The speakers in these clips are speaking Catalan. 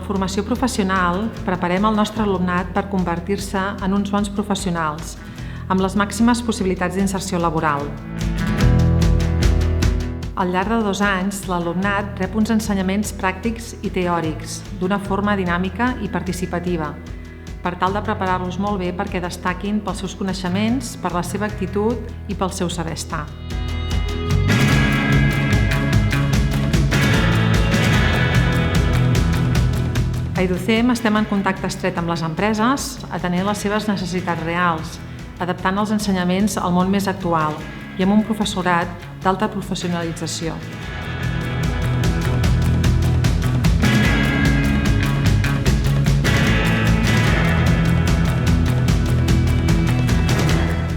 formació professional preparem el nostre alumnat per convertir-se en uns bons professionals, amb les màximes possibilitats d'inserció laboral. Al llarg de 2 anys, l'alumnat rep uns ensenyaments pràctics i teòrics, d'una forma dinàmica i participativa, per tal de preparar-los molt bé perquè destaquin pels seus coneixements, per la seva actitud i pel seu saber estar. A EduCem estem en contacte estret amb les empreses, atenent les seves necessitats reals, adaptant els ensenyaments al món més actual i amb un professorat d'alta professionalització.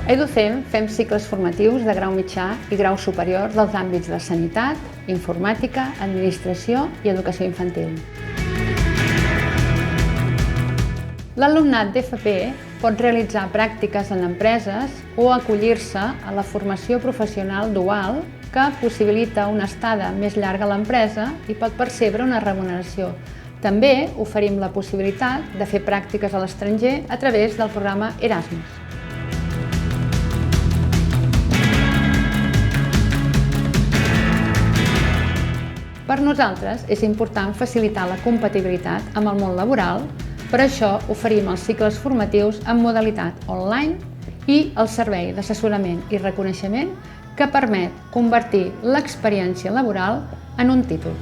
A EduCem fem cicles formatius de grau mitjà i grau superior dels àmbits de sanitat, informàtica, administració i educació infantil. L'alumnat d'FP pot realitzar pràctiques en empreses o acollir-se a la formació professional dual que possibilita una estada més llarga a l'empresa i pot percebre una remuneració. També oferim la possibilitat de fer pràctiques a l'estranger a través del programa Erasmus. Per nosaltres és important facilitar la compatibilitat amb el món laboral. Per això oferim els cicles formatius en modalitat online i el servei d'assessorament i reconeixement que permet convertir l'experiència laboral en un títol.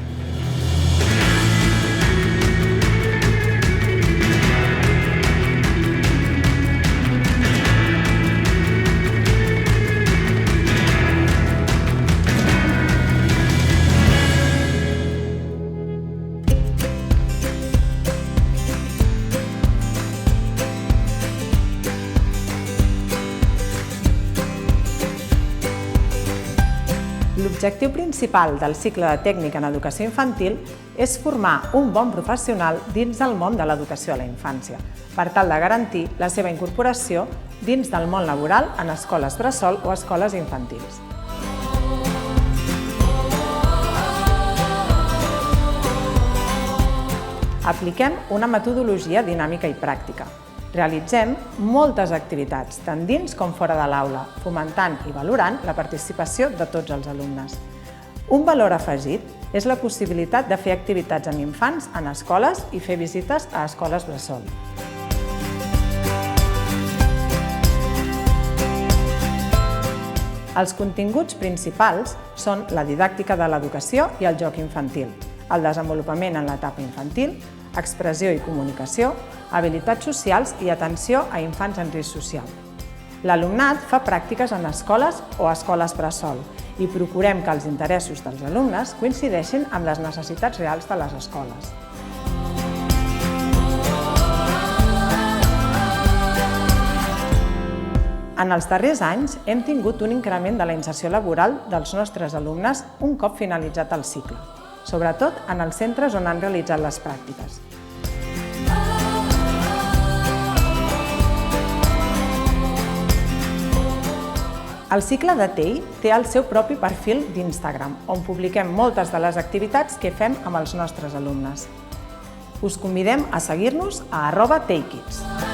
L'objectiu principal del cicle de tècnic en educació infantil és formar un bon professional dins del món de l'educació a la infància, per tal de garantir la seva incorporació dins del món laboral en escoles bressol o escoles infantils. Apliquem una metodologia dinàmica i pràctica. Realitzem moltes activitats, tant dins com fora de l'aula, fomentant i valorant la participació de tots els alumnes. Un valor afegit és la possibilitat de fer activitats amb infants en escoles i fer visites a escoles bressol. Els continguts principals són la didàctica de l'educació i el joc infantil, el desenvolupament en l'etapa infantil, expressió i comunicació, habilitats socials i atenció a infants en risc social. L'alumnat fa pràctiques en escoles o escoles bressol i procurem que els interessos dels alumnes coincideixin amb les necessitats reals de les escoles. En els darrers anys hem tingut un increment de la inserció laboral dels nostres alumnes un cop finalitzat el cicle, sobretot en els centres on han realitzat les pràctiques. El cicle de TEI té el seu propi perfil d'Instagram, on publiquem moltes de les activitats que fem amb els nostres alumnes. Us convidem a seguir-nos a @TeiKids.